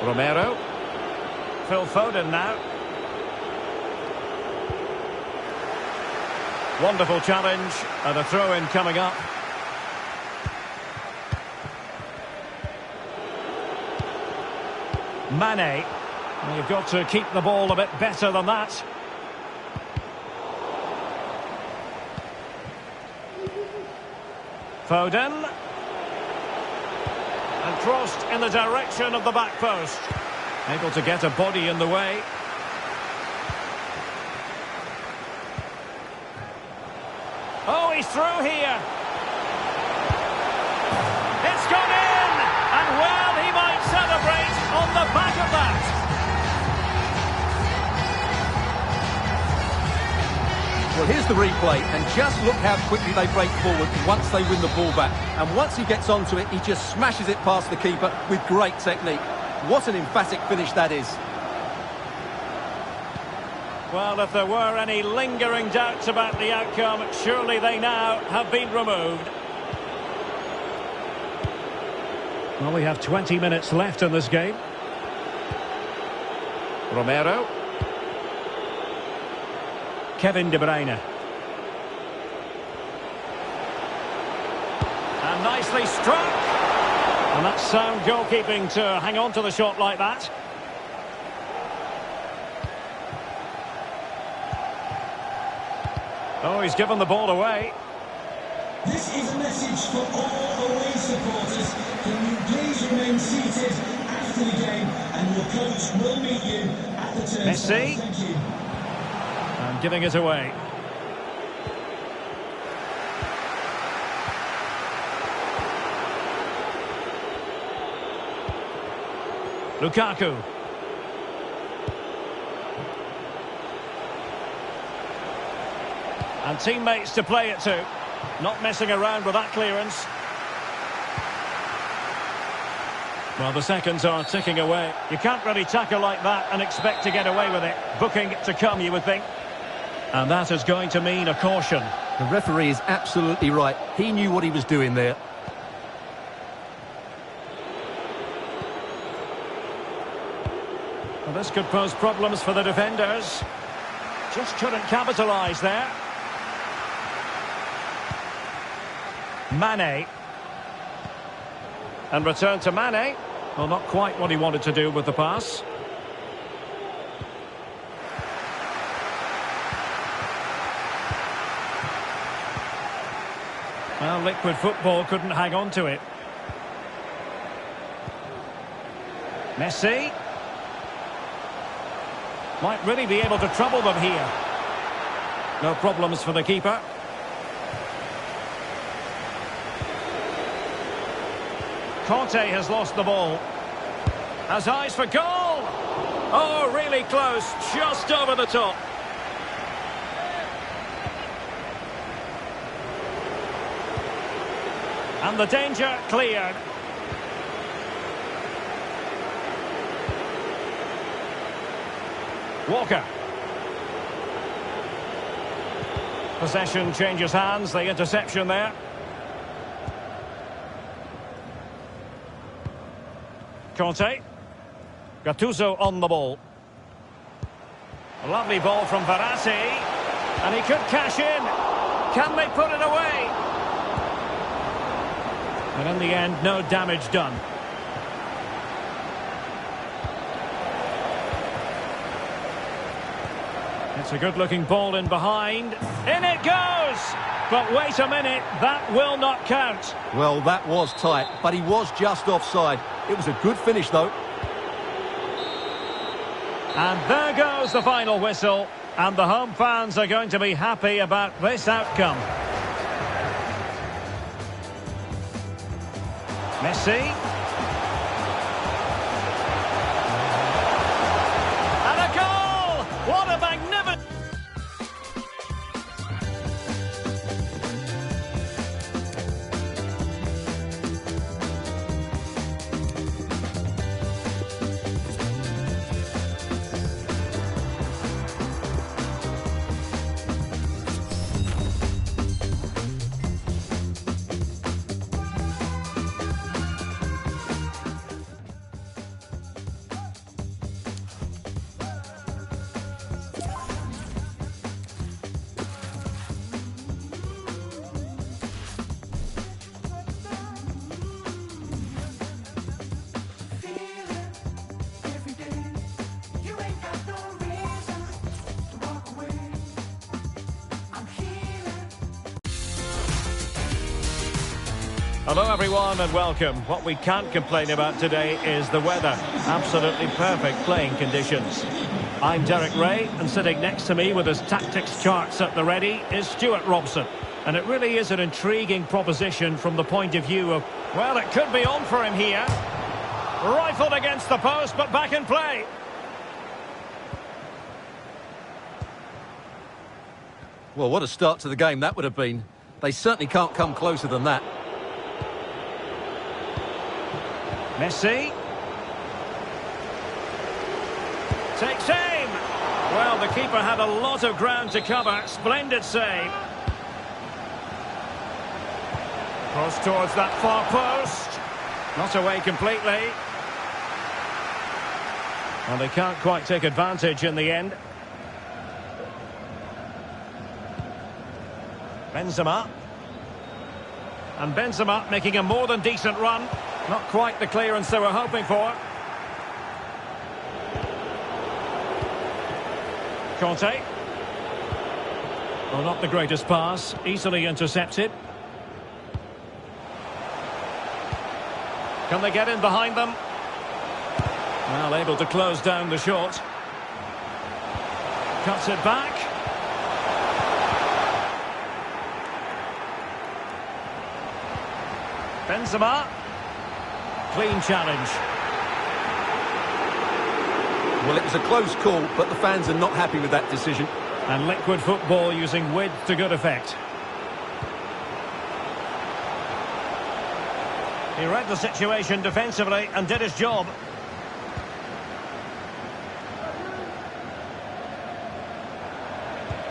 Romero. Phil Foden now. Wonderful challenge, and a throw-in coming up. Mane. Well, you've got to keep the ball a bit better than that. Foden. And crossed in the direction of the back post. Able to get a body in the way. Oh, he's through here. It's gone in! And well, he might celebrate on the back of that. Well, here's the replay, and just look how quickly they break forward once they win the ball back. And once he gets onto it, he just smashes it past the keeper with great technique. What an emphatic finish that is. Well, if there were any lingering doubts about the outcome, surely they now have been removed. Well, we have 20 minutes left in this game. Romero. Kevin De Bruyne. And nicely struck. And that's sound goalkeeping to hang on to the shot like that. Oh, he's given the ball away. This is a message for all away supporters. Can you please remain seated after the game, and your coach will meet you at the turnstile. Messi. Thank you. And giving it away. Lukaku. And teammates to play it to. Not messing around with that clearance. Well, the seconds are ticking away. You can't really tackle like that and expect to get away with it. Booking to come, you would think. And that is going to mean a caution. The referee is absolutely right. He knew what he was doing there. Well, this could pose problems for the defenders. Just couldn't capitalise there. Mane. And return to Mane. Well, not quite what he wanted to do with the pass. Well, Liquid Football couldn't hang on to it. Messi. Might really be able to trouble them here. No problems for the keeper. Conte has lost the ball. Has eyes for goal. Oh, really close. Just over the top. And the danger cleared. Walker. Possession changes hands. The interception there. Conte. Gattuso on the ball. A lovely ball from Verratti. And he could cash in. Can they put it away? And in the end, no damage done. It's a good-looking ball in behind. In it goes! But wait a minute, that will not count. Well, that was tight, but he was just offside. It was a good finish, though. And there goes the final whistle. And the home fans are going to be happy about this outcome. Messi. And a goal! What a magnificent... Hello everyone and welcome. What we can't complain about today is the weather. Absolutely perfect playing conditions. I'm Derek Ray, and sitting next to me with his tactics charts at the ready is Stuart Robson. And it really is an intriguing proposition from the point of view of, well, it could be on for him here. Rifled against the post, but back in play. Well, what a start to the game that would have been. They certainly can't come closer than that. Messi. Takes aim. Well, the keeper had a lot of ground to cover. Splendid save. Cross towards that far post. Not away completely. Well, they can't quite take advantage in the end. Benzema. And Benzema making a more than decent run. Not quite the clearance they were hoping for. Conte. Well, not the greatest pass. Easily intercepted. Can they get in behind them? Well, able to close down the shot. Cuts it back. Benzema. Clean challenge. Well, it was a close call, but the fans are not happy with that decision. And liquid football using width to good effect. He read the situation defensively and did his job.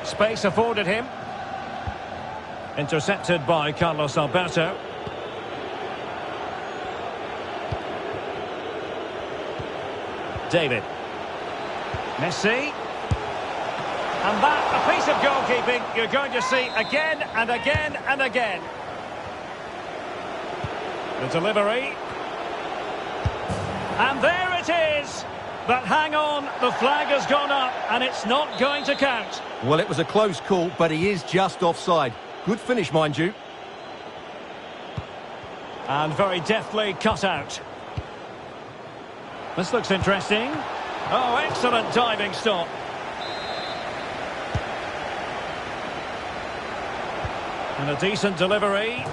Space afforded him. Intercepted by Carlos Alberto. David. Messi. And that, a piece of goalkeeping you're going to see again and again and again. The delivery. And there it is. But hang on, the flag has gone up and it's not going to count. Well, it was a close call, but he is just offside. Good finish, mind you. And very deftly cut out. This looks interesting. Oh, excellent diving stop. And a decent delivery.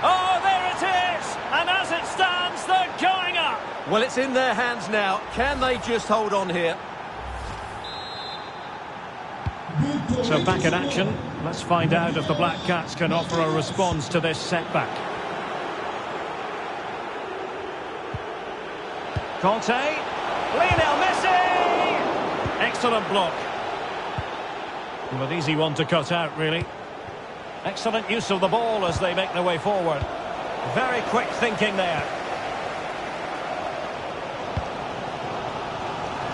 Oh, there it is! And as it stands, they're going up! Well, it's in their hands now. Can they just hold on here? So back in action. Let's find out if the Black Cats can offer a response to this setback. Conte. Lionel Messi! Excellent block. Well, an easy one to cut out, really. Excellent use of the ball as they make their way forward. Very quick thinking there.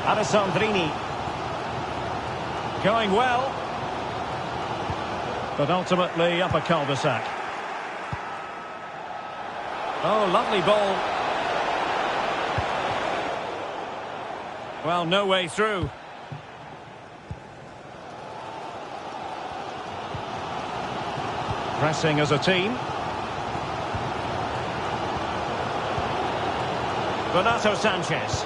Alessandrini. Going well. But ultimately up a cul-de-sac. Oh, lovely ball. Well, no way through. Pressing as a team. Renato Sanchez.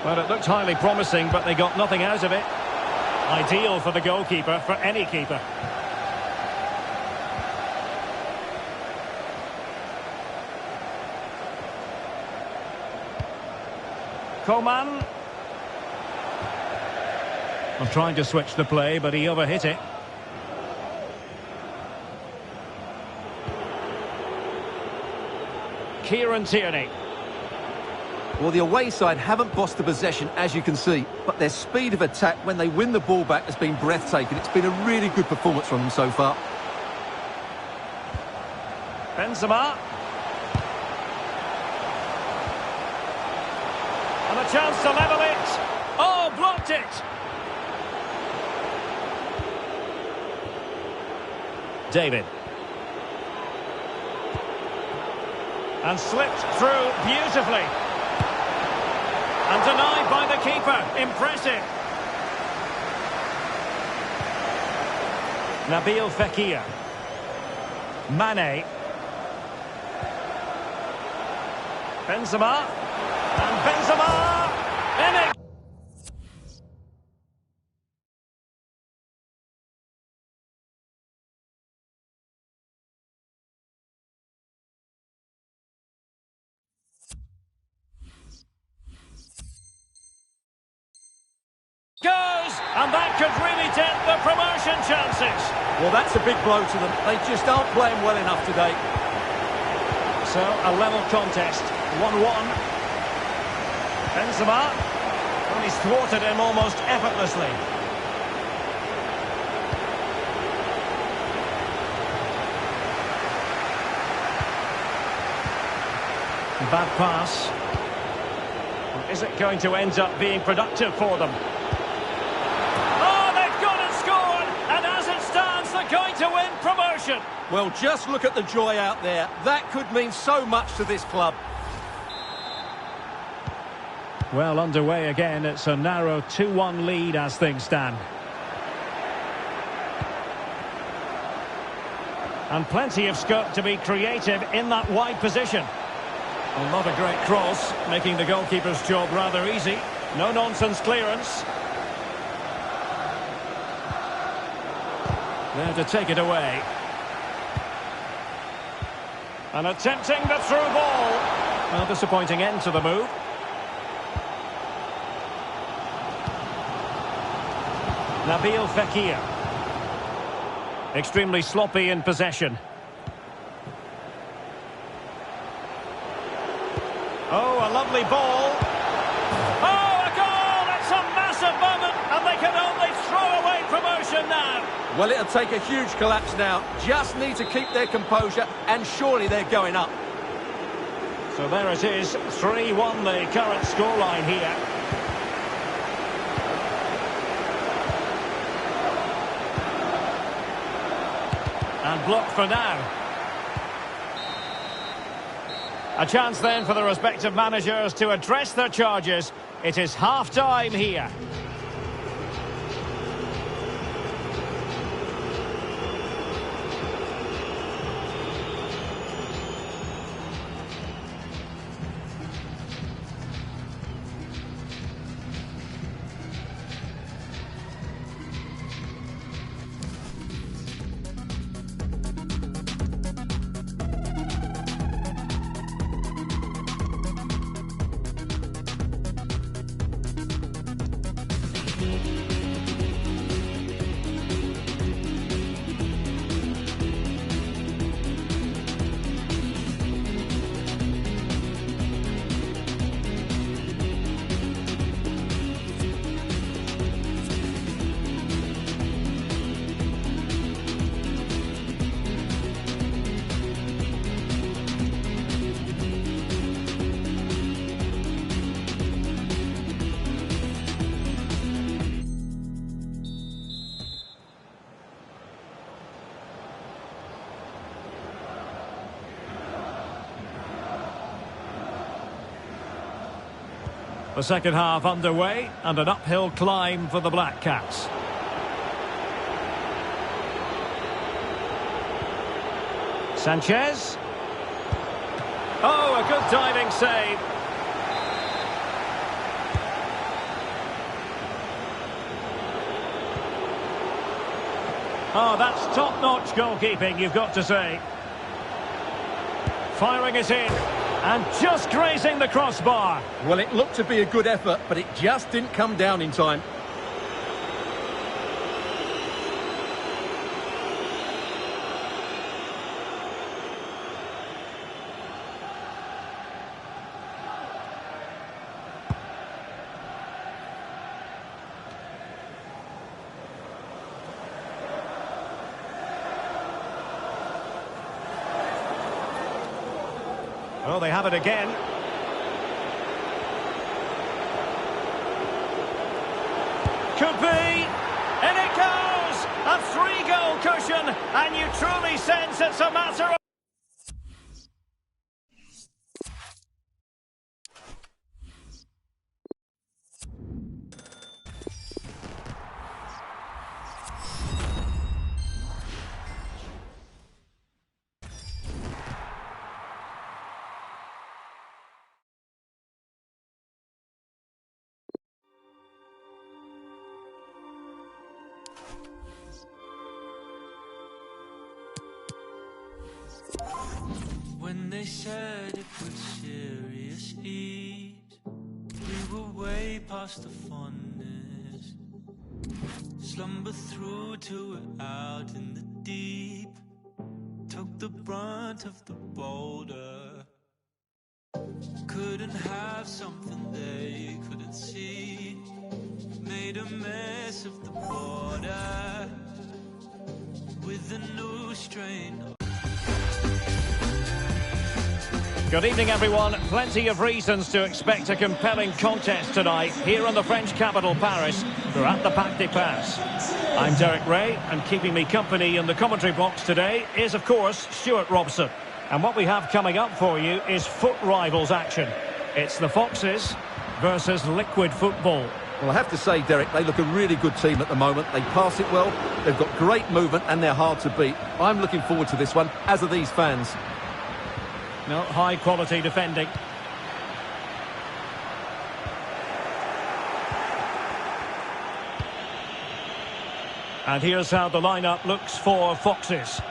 Well, it looked highly promising, but they got nothing out of it. Ideal for the goalkeeper, for any keeper. Coman. I'm trying to switch the play, but he overhit it. Kieran Tierney. Well, the away side haven't bossed the possession, as you can see, but their speed of attack when they win the ball back has been breathtaking. It's been a really good performance from them so far. Benzema. And a chance to level it. Oh, blocked it. David. And slipped through beautifully. And denied by the keeper. Impressive. Nabil Fekir. Mane. Benzema. And Benzema! In it! Goes! And that could really dent the promotion chances. Well, that's a big blow to them. They just aren't playing well enough today. So, a level contest. 1-1. Benzema. And he's thwarted him almost effortlessly. Bad pass. Is it going to end up being productive for them? Oh, they've gone and scored! And as it stands, they're going to win promotion. Well, just look at the joy out there. That could mean so much to this club. Well, underway again. It's a narrow 2-1 lead as things stand. And plenty of scope to be creative in that wide position. Well, not a great cross, making the goalkeeper's job rather easy. No-nonsense clearance. There to take it away. And attempting the through ball. Well, disappointing end to the move. Nabil Fekir. Extremely sloppy in possession. Oh, a lovely ball. Oh, a goal! It's a massive moment, and they can only throw away promotion now. Well, it'll take a huge collapse now. Just need to keep their composure, and surely they're going up. So there it is, 3-1 the current scoreline here. And blocked for now. A chance then for the respective managers to address their charges. It is half-time here. The second half underway and an uphill climb for the Black Cats. Sanchez. Oh, a good diving save. Oh, that's top-notch goalkeeping, you've got to say. Firing it in. And just grazing the crossbar. Well, it looked to be a good effort, but it just didn't come down in time. Oh, they have it again. Could be. And it goes! A 3-goal cushion, and you truly sense it's a matter of... When they said it with serious ease, we were way past the fondness. Slumber through to it out in the deep, took the brunt of the boulder. Couldn't have something they couldn't see, made a mess of the border with a new strain. Good evening, everyone. Plenty of reasons to expect a compelling contest tonight here in the French capital, Paris. We're at the Parc des Princes. I'm Derek Ray, and keeping me company in the commentary box today is, of course, Stuart Robson. And what we have coming up for you is foot rivals action. It's the Foxes versus Liquid Football. Well, I have to say, Derek, they look a really good team at the moment. They pass it well, they've got great movement, and they're hard to beat. I'm looking forward to this one, as are these fans. No, high-quality defending. And here's how the lineup looks for Foxes.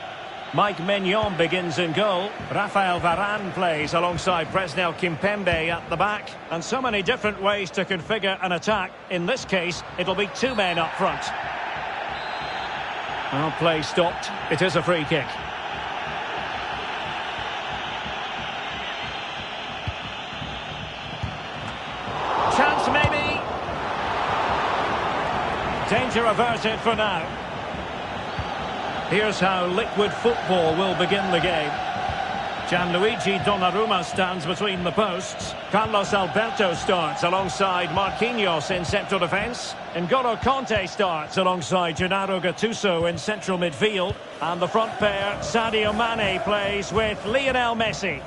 Mike Maignan begins in goal. Raphael Varane plays alongside Presnel Kimpembe at the back. And so many different ways to configure an attack. In this case, it'll be two men up front. Well, play stopped. It is a free kick. Chance maybe. Danger averted for now. Here's how Liquid Football will begin the game. Gianluigi Donnarumma stands between the posts. Carlos Alberto starts alongside Marquinhos in central defence. N'Golo Kanté starts alongside Gennaro Gattuso in central midfield. And the front pair, Sadio Mane, plays with Lionel Messi.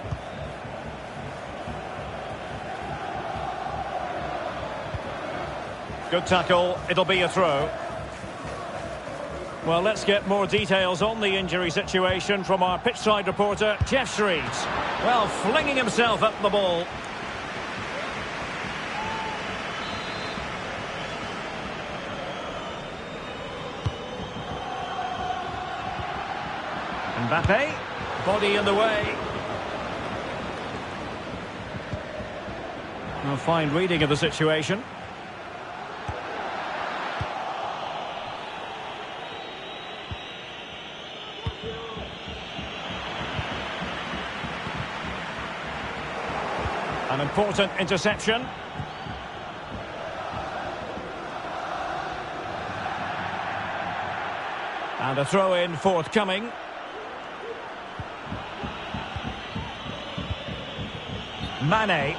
Good tackle, it'll be a throw. Well, let's get more details on the injury situation from our pitchside reporter, Jeff Shreves. Well, flinging himself at the ball. Mbappe, body in the way. A fine reading of the situation. An important interception. And a throw-in forthcoming. Mane.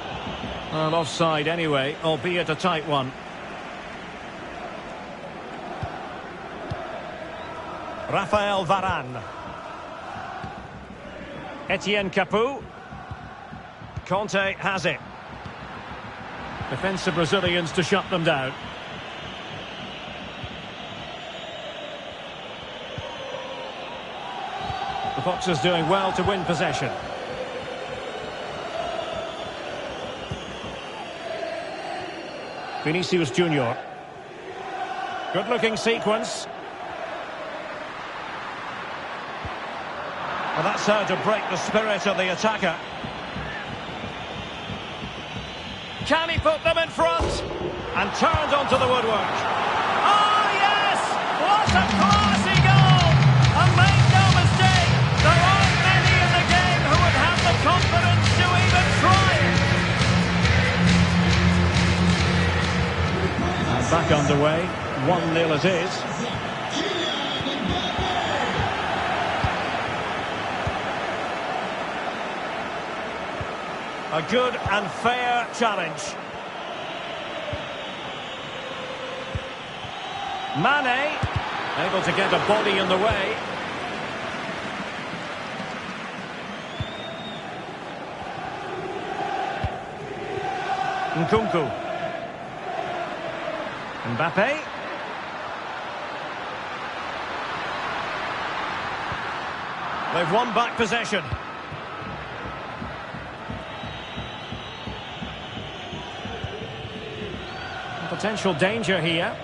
Well, offside anyway, albeit a tight one. Raphael Varane. Etienne Capoue. Kanté has it. Defensive Brazilians to shut them down. The Foxes doing well to win possession. Vinicius Junior. Good-looking sequence. Well, that's how to break the spirit of the attacker. Can he put them in front? And turned onto the woodwork. Oh, yes! What a classy goal! And make no mistake, there aren't many in the game who would have the confidence to even try it. And back underway, 1-0 it is. A good and fair challenge. Mane, able to get a body in the way. Nkunku. Mbappe. They've won back possession. Potential danger here.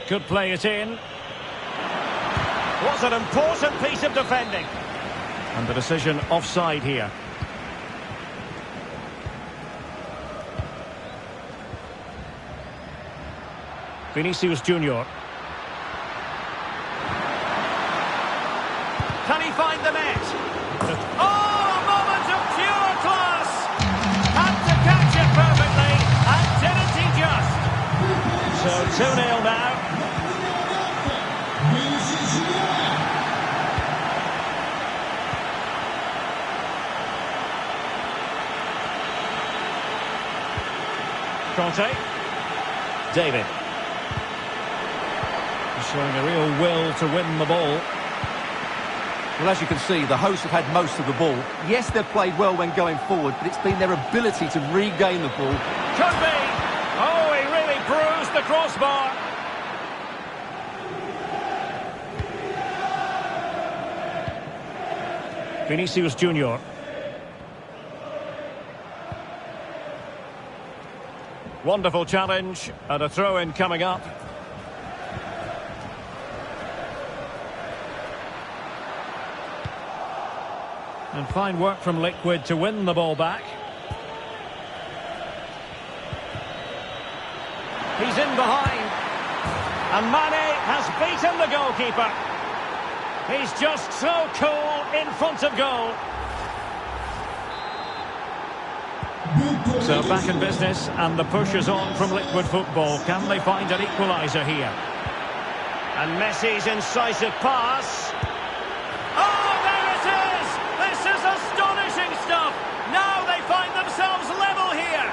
Could play it in. Was an important piece of defending. And the decision offside here. Vinicius Junior. Can he find the net? Oh, a moment of pure class! Had to catch it perfectly, and didn't he just? So 2-0 now. Conte. David. He's showing a real will to win the ball. Well, as you can see, the hosts have had most of the ball. Yes, they've played well when going forward, but it's been their ability to regain the ball. Could be! Oh, he really bruised the crossbar. Vinicius Junior. Wonderful challenge, and a throw-in coming up. And fine work from Liquid to win the ball back. He's in behind. And Mane has beaten the goalkeeper. He's just so cool in front of goal. So back in business, and the push is on from Liquid Football. Can they find an equaliser here? And Messi's incisive pass. Oh, there it is! This is astonishing stuff! Now they find themselves level here!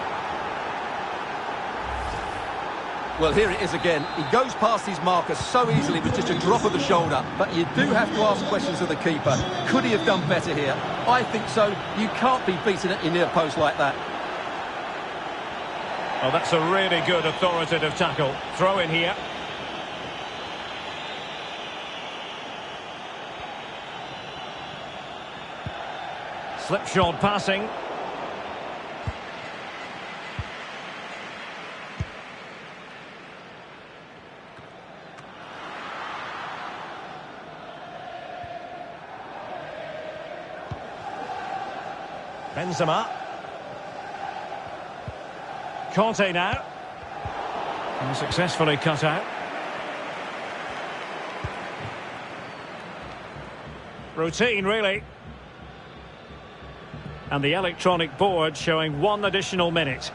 Well, here it is again. He goes past his marker so easily with just a drop of the shoulder. But you do have to ask questions of the keeper. Could he have done better here? I think so. You can't be beaten at your near post like that. Oh, that's a really good authoritative tackle. Throw in here. Slipshod passing. Benzema. Conte now. And successfully cut out. Routine, really. And the electronic board showing 1 additional minute.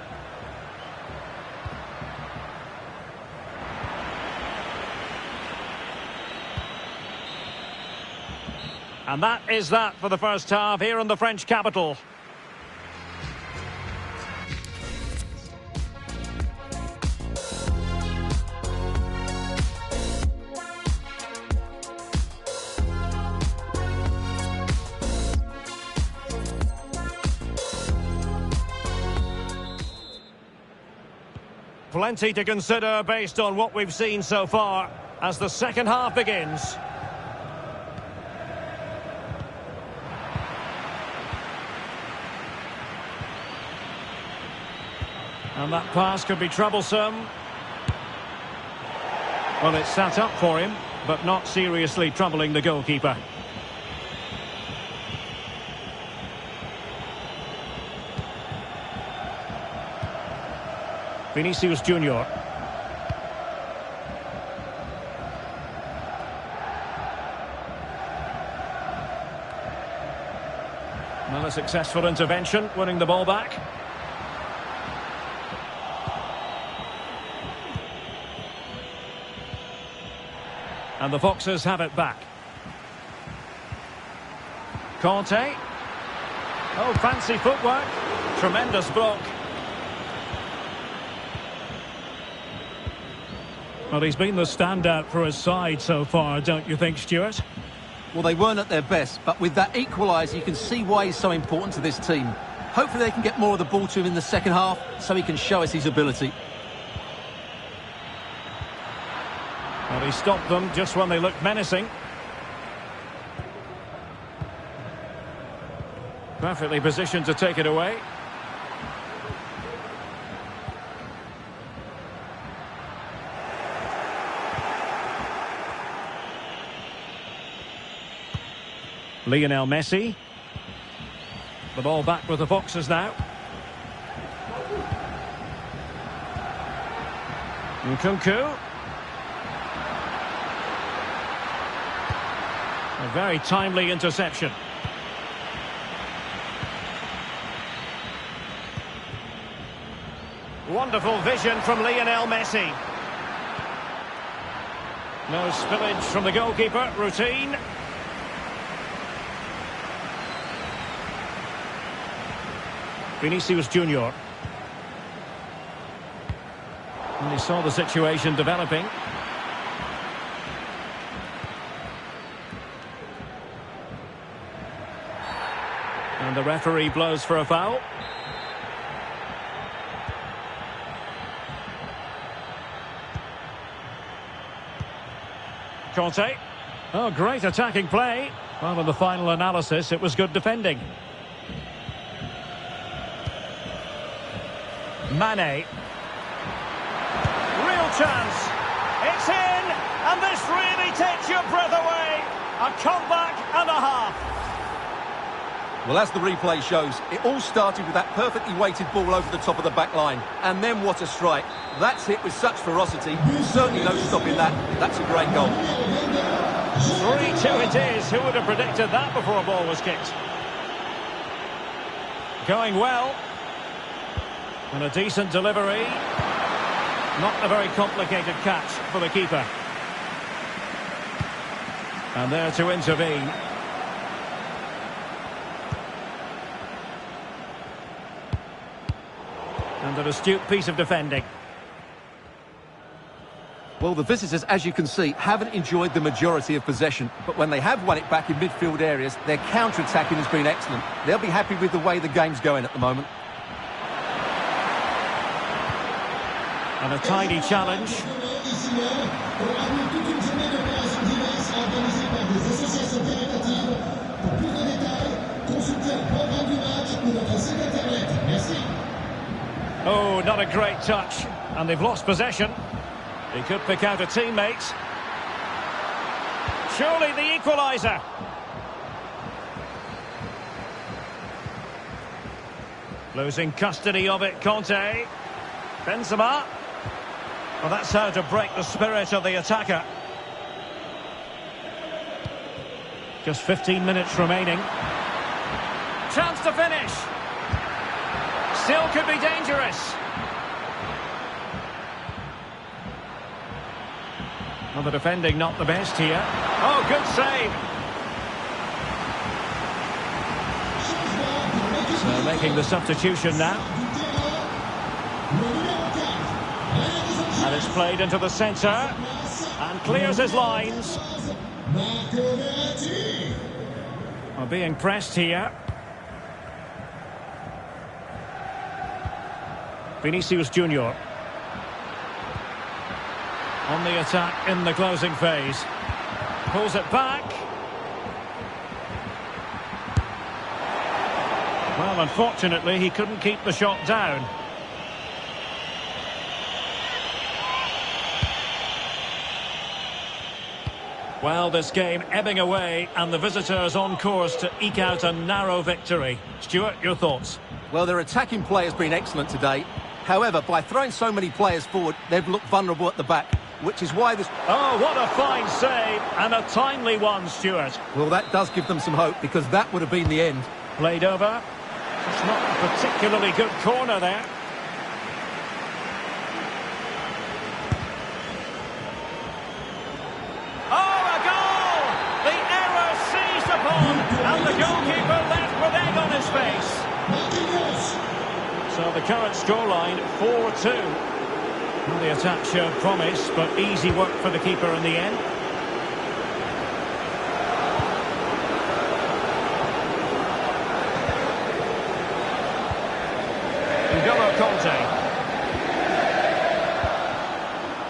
And that is that for the first half here in the French capital. Plenty to consider based on what we've seen so far as the second half begins. And that pass could be troublesome. Well, it's sat up for him, but not seriously troubling the goalkeeper. Vinicius Junior. Well, a successful intervention, winning the ball back. And the Foxes have it back. Conte. Oh, fancy footwork. Tremendous block. Well, he's been the standout for his side so far, don't you think, Stuart? Well, they weren't at their best, but with that equaliser, you can see why he's so important to this team. Hopefully they can get more of the ball to him in the second half, so he can show us his ability. Well, he stopped them just when they looked menacing. Perfectly positioned to take it away. Lionel Messi. The ball back with the Foxes now. Nkunku. A very timely interception. Wonderful vision from Lionel Messi. No spillage from the goalkeeper. Routine. Vinicius Junior. And he saw the situation developing. And the referee blows for a foul. Conte. Oh, great attacking play. Well, in the final analysis, it was good defending. Mane. Real chance. It's in, and this really takes your breath away. A comeback and a half. Well, as the replay shows, it all started with that perfectly weighted ball over the top of the back line. And then what a strike. That's hit with such ferocity. Certainly no stopping that. That's a great goal. 3-2 it is. Who would have predicted that before a ball was kicked? Going well. And a decent delivery. Not a very complicated catch for the keeper. And there to intervene. And an astute piece of defending. Well, the visitors, as you can see, haven't enjoyed the majority of possession. But when they have won it back in midfield areas, their counter-attacking has been excellent. They'll be happy with the way the game's going at the moment. And a tidy challenge. Oh, not a great touch. And they've lost possession. He could pick out a teammate. Surely the equaliser. Losing custody of it, Conte. Benzema. Well, that's how to break the spirit of the attacker. Just 15 minutes remaining. Chance to finish. Still could be dangerous. Well, the defending not the best here. Oh, good save. So making the substitution now. And it's played into the centre. And clears his lines. Well, being pressed here. Vinicius Junior. On the attack in the closing phase. Pulls it back. Well, unfortunately, he couldn't keep the shot down. Well, this game ebbing away, and the visitors on course to eke out a narrow victory. Stuart, your thoughts? Well, their attacking play has been excellent today. However, by throwing so many players forward, they've looked vulnerable at the back, which is why this... Oh, what a fine save, and a timely one, Stuart. Well, that does give them some hope, because that would have been the end. Played over. It's not a particularly good corner there. Oh, a goal! The error seized upon, and the goalkeeper left with egg on his face. So the current scoreline, 4-2. Well, the attack showed promise, but easy work for the keeper in the end. N'Golo Conte.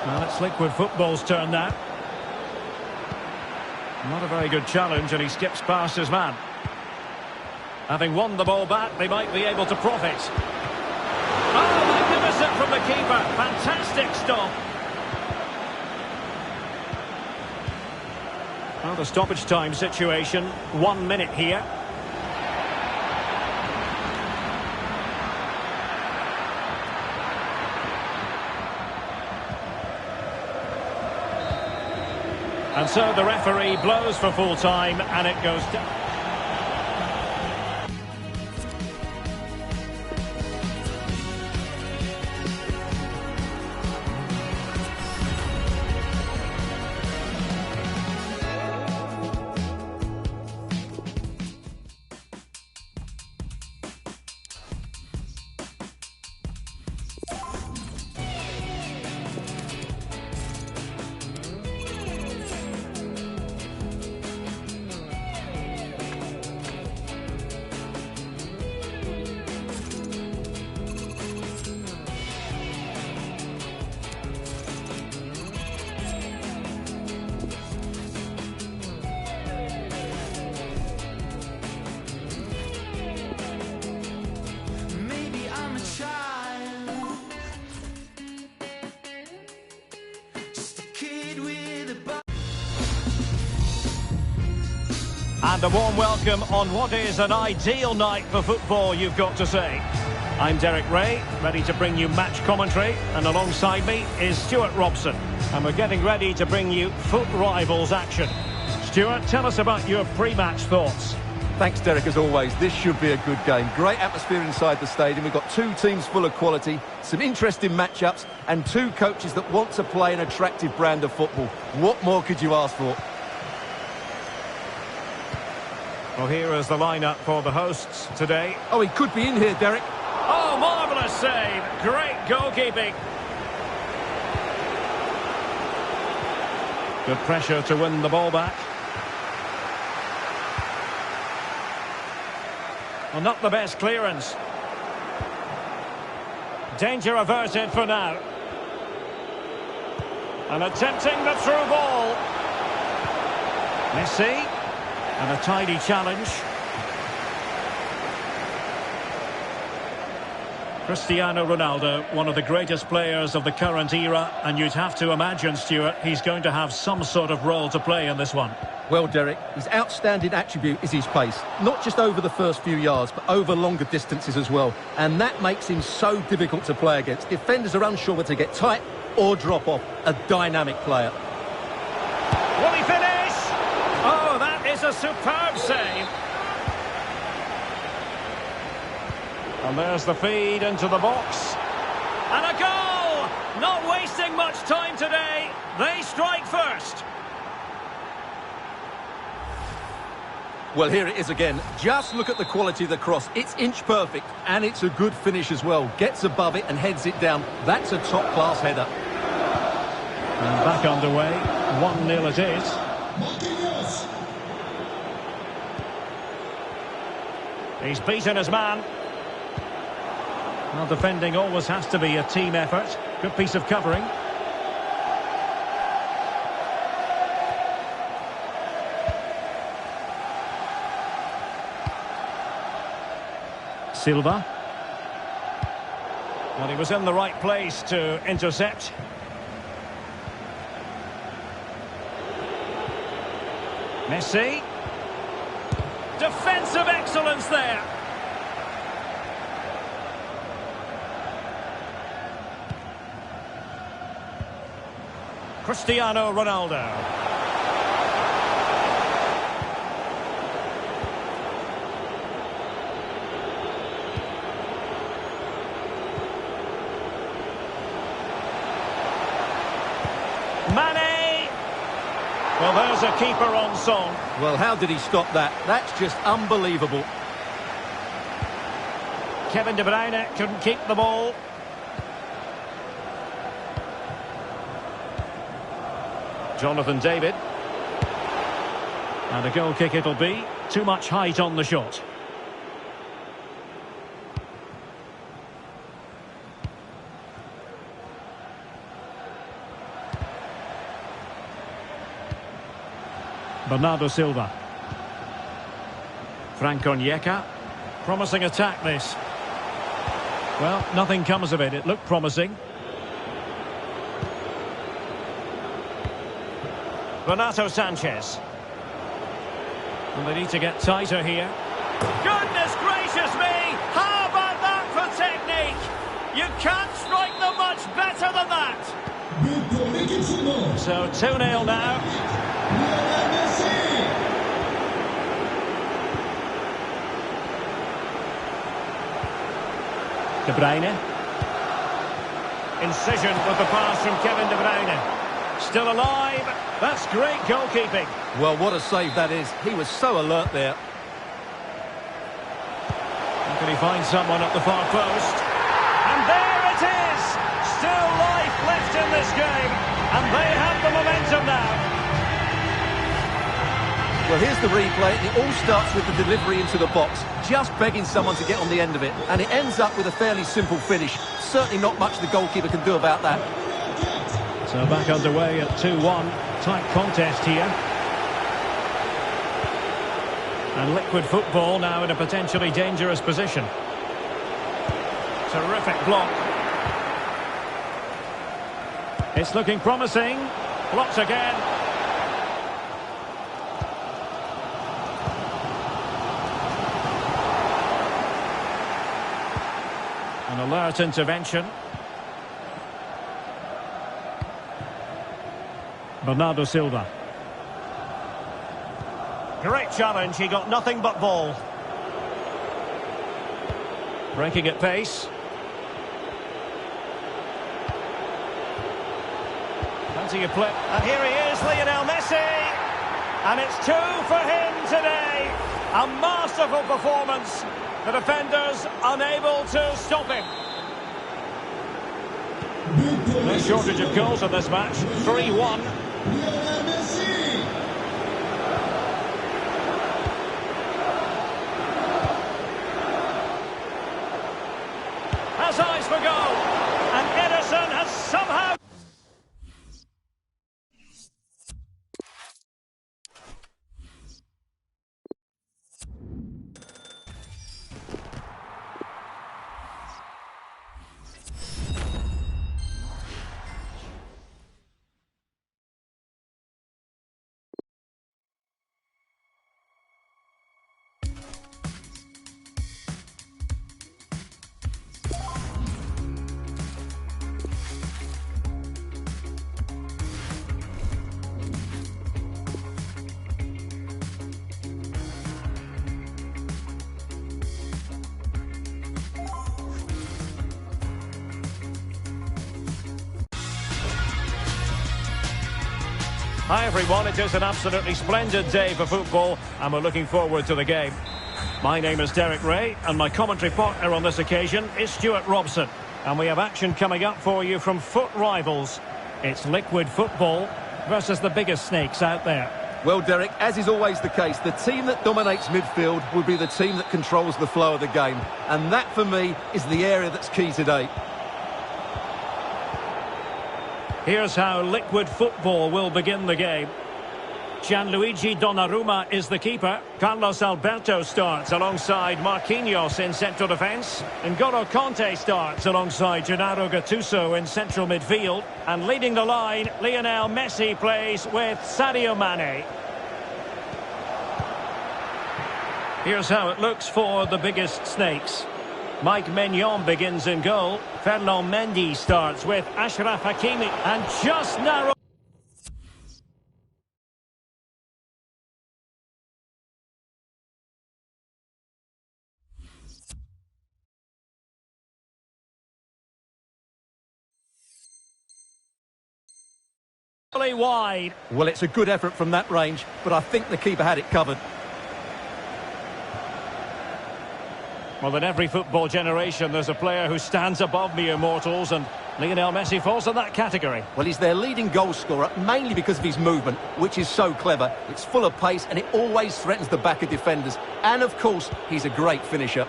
Well, it's liquid football's turn now. Not a very good challenge, and he skips past his man. Having won the ball back, they might be able to profit. Oh, magnificent from the keeper. Fantastic stop. Well, the stoppage time situation, 1 minute here. And so the referee blows for full time, and it goes down. And a warm welcome on what is an ideal night for football, you've got to say. I'm Derek Ray, ready to bring you match commentary, and alongside me is Stuart Robson. And we're getting ready to bring you Foot Rivals action. Stuart, tell us about your pre-match thoughts. Thanks, Derek, as always. This should be a good game. Great atmosphere inside the stadium. We've got two teams full of quality, some interesting matchups, and two coaches that want to play an attractive brand of football. What more could you ask for? Well, here is the lineup for the hosts today. Oh, he could be in here, Derek. Oh, marvellous save. Great goalkeeping. Good pressure to win the ball back. Well, not the best clearance. Danger averted for now. And attempting the through ball. Messi. And a tidy challenge. Cristiano Ronaldo, one of the greatest players of the current era, and you'd have to imagine, Stuart, he's going to have some sort of role to play in this one. Well, Derek, his outstanding attribute is his pace. Not just over the first few yards, but over longer distances as well. And that makes him so difficult to play against. Defenders are unsure whether to get tight or drop off. A dynamic player. Will he finish? Oh, that is a superb save. And there's the feed into the box. And a goal! Not wasting much time today. They strike first. Well, here it is again. Just look at the quality of the cross. It's inch perfect, and it's a good finish as well. Gets above it and heads it down. That's a top-class header. And back underway. 1-0 it is. He's beaten his man. Well, defending always has to be a team effort. Good piece of covering. Silva. Well, he was in the right place to intercept. Messi. Defensive excellence there. Cristiano Ronaldo. Mane. Well, there's a keeper on song. Well, how did he stop that? That's just unbelievable. Kevin De Bruyne couldn't keep the ball. Jonathan David. And a goal kick it'll be. Too much height on the shot. Bernardo Silva. Frank Onyeka. Promising attack this. Well, nothing comes of it. It looked promising. Renato Sanchez. And they need to get tighter here. Goodness gracious me! How about that for technique? You can't strike them much better than that. So 2-0 now. De Bruyne. Incision with the pass from Kevin De Bruyne. Still alive. That's great goalkeeping. Well, what a save that is. He was so alert there. Can he find someone at the far post? And there it is! Still life left in this game. And they have the momentum now. Well, here's the replay. It all starts with the delivery into the box. Just begging someone to get on the end of it. And it ends up with a fairly simple finish. Certainly not much the goalkeeper can do about that. So back underway at 2-1. Tight contest here. And Liquid Football now in a potentially dangerous position. Terrific block. It's looking promising. Blocked again. An alert intervention. Bernardo Silva. Great challenge, he got nothing but ball. Breaking at pace. Fancy a flip. And here he is, Lionel Messi. And it's 2 for him today. A masterful performance. The defenders unable to stop him. No shortage of goals in this match. 3-1. Has eyes for goal. And Ederson has somehow... Hi everyone, it is an absolutely splendid day for football and we're looking forward to the game. My name is Derek Ray and my commentary partner on this occasion is Stuart Robson. And we have action coming up for you from Foot Rivals. It's Liquid Football versus the biggest snakes out there. Well, Derek, as is always the case, the team that dominates midfield will be the team that controls the flow of the game. And that, for me, is the area that's key today. Here's how Liquid Football will begin the game. Gianluigi Donnarumma is the keeper. Carlos Alberto starts alongside Marquinhos in central defence. N'Golo Kanté starts alongside Gennaro Gattuso in central midfield. And leading the line, Lionel Messi plays with Sadio Mane. Here's how it looks for the biggest snakes. Mike Maignan begins in goal. Ferland Mendy starts with Achraf Hakimi. And just narrow... wide. Well, it's a good effort from that range, but I think the keeper had it covered. Well, in every football generation, there's a player who stands above mere mortals, and Lionel Messi falls in that category. Well, he's their leading goal scorer, mainly because of his movement, which is so clever. It's full of pace, and it always threatens the back of defenders. And, of course, he's a great finisher.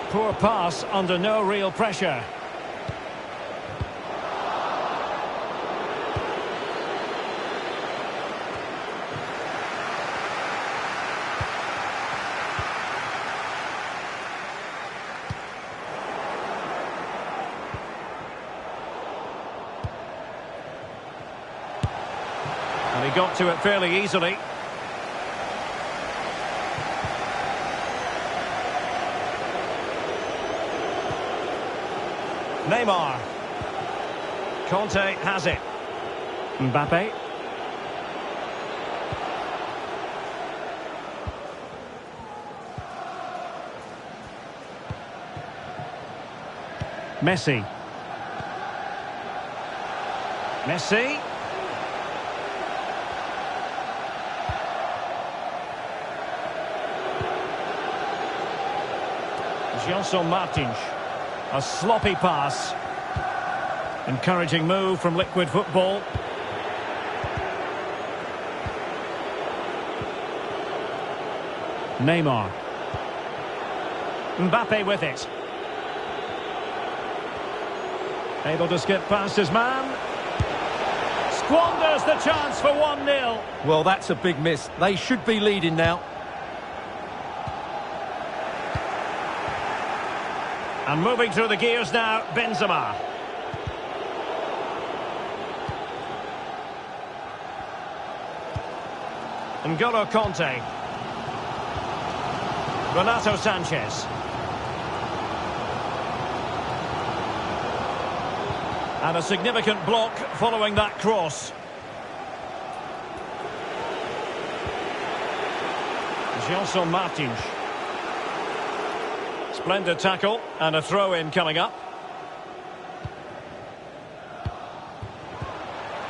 Poor pass under no real pressure. And he got to it fairly easily. Neymar. Conte has it. Mbappe. Messi. Messi. Gelson Martins. A sloppy pass. Encouraging move from Liquid Football. Neymar. Mbappe with it. Able to skip past his man. Squanders the chance for 1-0. Well, that's a big miss. They should be leading now. And moving through the gears now, Benzema. N'Golo Conte. Renato Sanchez. And a significant block following that cross. Gelson Martins. Splendid tackle and a throw-in coming up.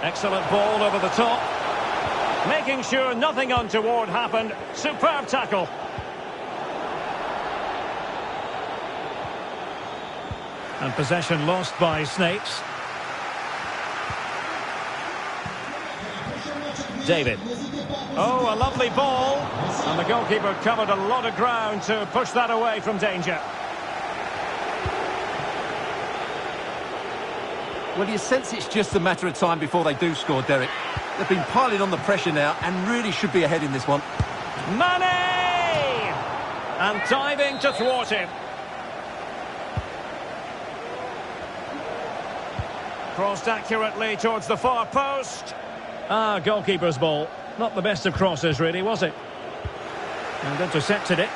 Excellent ball over the top. Making sure nothing untoward happened. Superb tackle. And possession lost by Snakes. David. Oh, a lovely ball. And the goalkeeper covered a lot of ground to push that away from danger. Well, you sense it's just a matter of time before they do score, Derek. They've been piling on the pressure now and really should be ahead in this one. Mane! And diving to thwart him. Crossed accurately towards the far post. Ah, goalkeeper's ball. Not the best of crosses, really, was it? And intercepted it.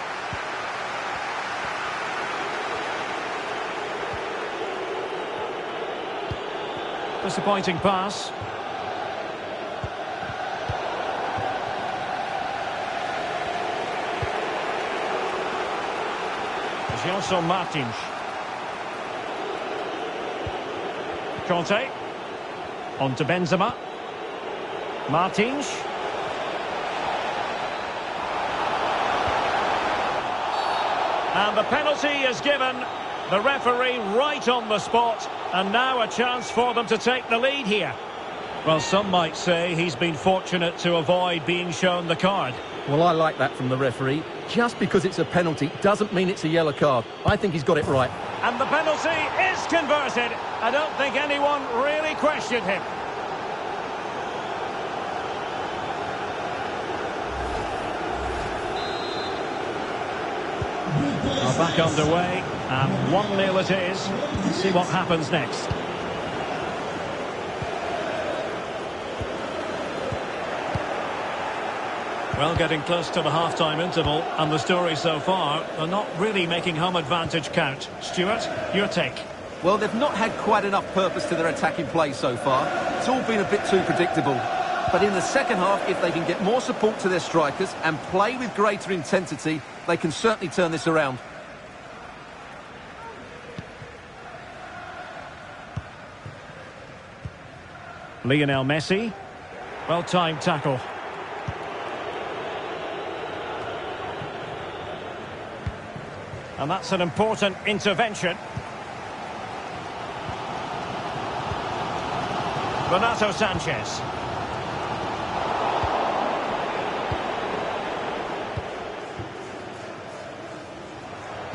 Disappointing pass. Gelson Martins. Conte. On to Benzema. Martins. And the penalty is given. The referee right on the spot. And now a chance for them to take the lead here. Well, some might say he's been fortunate to avoid being shown the card. Well, I like that from the referee. Just because it's a penalty doesn't mean it's a yellow card. I think he's got it right. And the penalty is converted. I don't think anyone really questioned him. Are back underway, and 1-0 it is. Let's see what happens next. Well, getting close to the half-time interval, and the story so far, they're not really making home advantage count. Stuart, your take? Well, they've not had quite enough purpose to their attacking play so far. It's all been a bit too predictable. But in the second half, if they can get more support to their strikers and play with greater intensity, they can certainly turn this around. Lionel Messi. Well-timed tackle. And that's an important intervention. Renato Sanchez.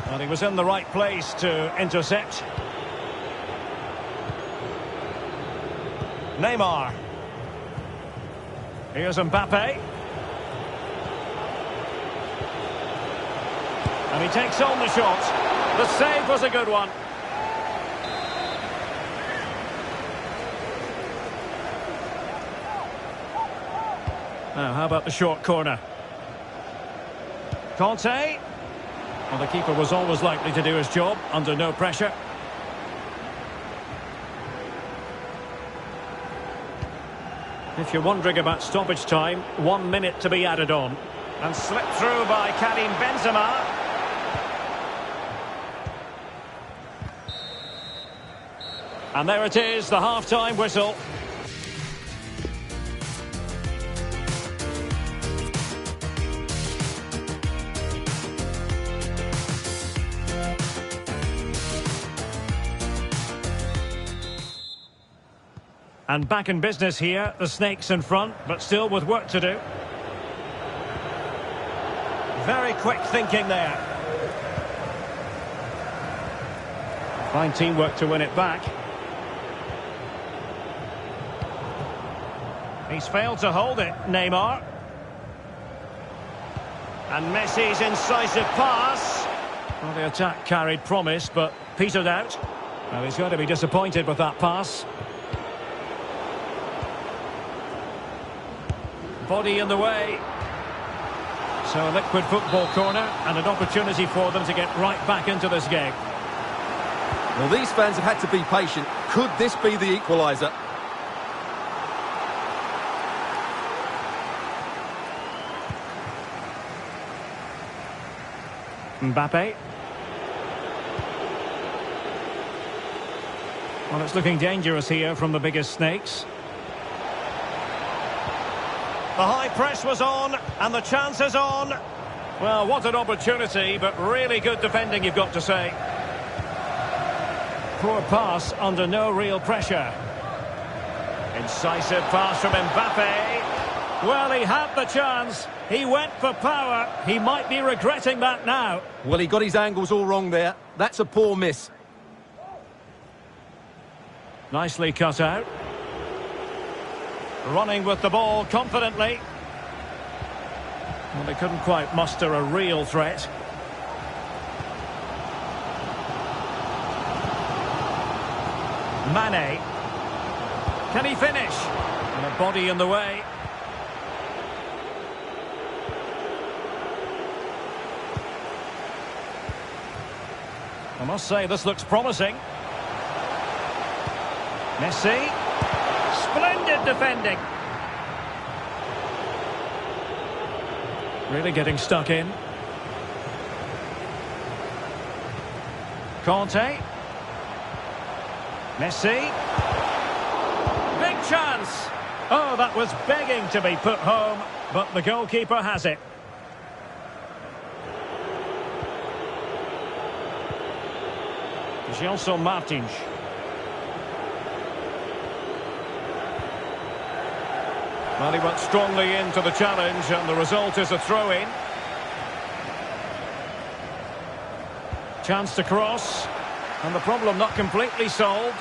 Well, he was in the right place to intercept. Neymar. Here's Mbappe. And he takes on the shot. The save was a good one. Now, how about the short corner? Conte. Well, the keeper was always likely to do his job under no pressure. If you're wondering about stoppage time, 1 minute to be added on. And slipped through by Karim Benzema. And there it is, the half-time whistle. And back in business here, the Snakes in front, but still with work to do. Very quick thinking there. Fine teamwork to win it back. He's failed to hold it, Neymar. And Messi's incisive pass. Well, the attack carried promise, but petered out. Well, he's going to be disappointed with that pass. Body in the way. So a liquid football corner and an opportunity for them to get right back into this game. Well, these fans have had to be patient. Could this be the equaliser? Mbappe. Well, it's looking dangerous here from the biggest Snakes. The high press was on, and the chance is on. Well, what an opportunity, but really good defending, you've got to say. Poor pass under no real pressure. Incisive pass from Mbappe. Well, he had the chance. He went for power. He might be regretting that now. Well, he got his angles all wrong there. That's a poor miss. Nicely cut out. Running with the ball confidently. Well, they couldn't quite muster a real threat. Mane. Can he finish? And a body in the way. I must say, this looks promising. Messi. Splendid defending. Really getting stuck in. Conte. Messi. Big chance. Oh, that was begging to be put home, but the goalkeeper has it. Gelson Martins. Well, he went strongly into the challenge, and the result is a throw-in. Chance to cross, and the problem not completely solved.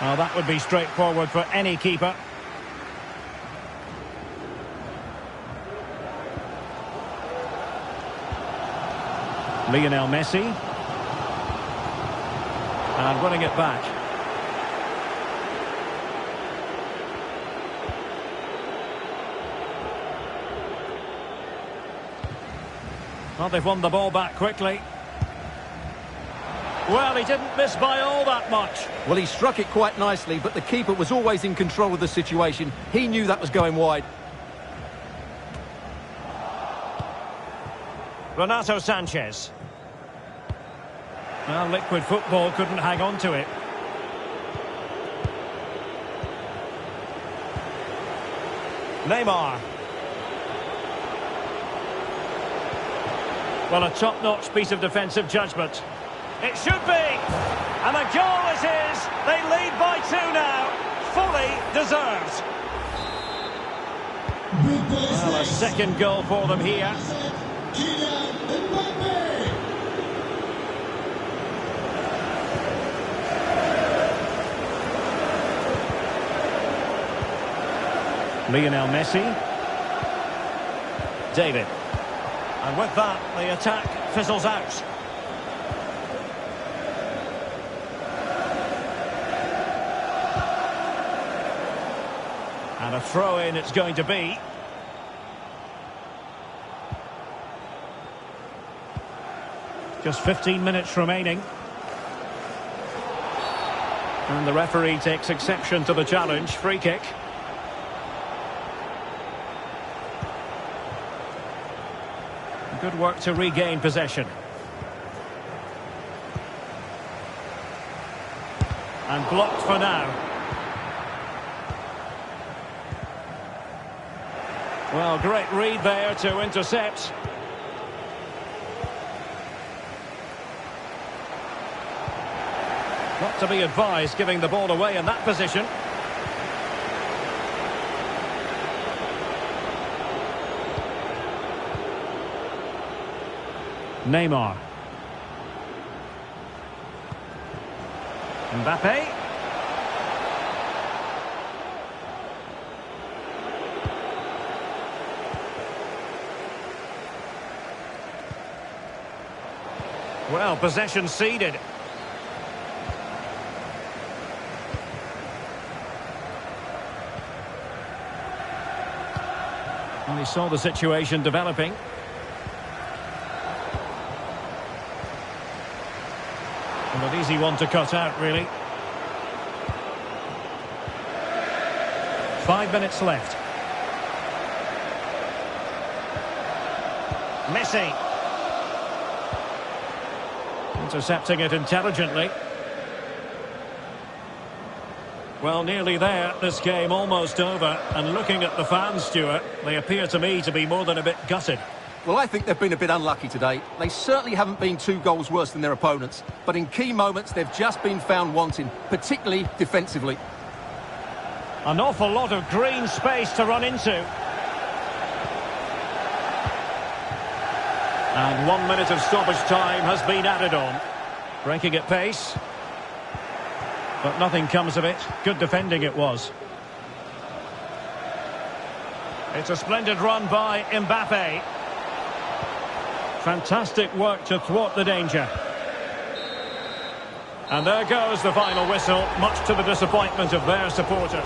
Well, that would be straightforward for any keeper. Lionel Messi. And winning it back. Well, they've won the ball back quickly. Well, he didn't miss by all that much. Well, he struck it quite nicely, but the keeper was always in control of the situation. He knew that was going wide. Renato Sanchez. Well, liquid football couldn't hang on to it. Neymar. Well, a top-notch piece of defensive judgment. It should be! And the goal it is! They lead by 2 now. Fully deserved. Well, a second goal for them here. Lionel Messi. David. And with that, the attack fizzles out. And a throw-in it's going to be. Just 15 minutes remaining. And the referee takes exception to the challenge. Free kick. Good work to regain possession. And blocked for now. Well, great read there to intercept. Not to be advised giving the ball away in that position. Neymar. Mbappe. Well, possession ceded. And he saw the situation developing. And an easy one to cut out, really. 5 minutes left. Messi. Intercepting it intelligently. Well, nearly there. This game almost over. And looking at the fans, Stuart, they appear to me to be more than a bit gutted. Well, I think they've been a bit unlucky today. They certainly haven't been 2 goals worse than their opponents. But in key moments, they've just been found wanting, particularly defensively. An awful lot of green space to run into. And 1 minute of stoppage time has been added on. Breaking at pace. But nothing comes of it. Good defending it was. It's a splendid run by Mbappe. Fantastic work to thwart the danger. And there goes the final whistle, much to the disappointment of their supporters.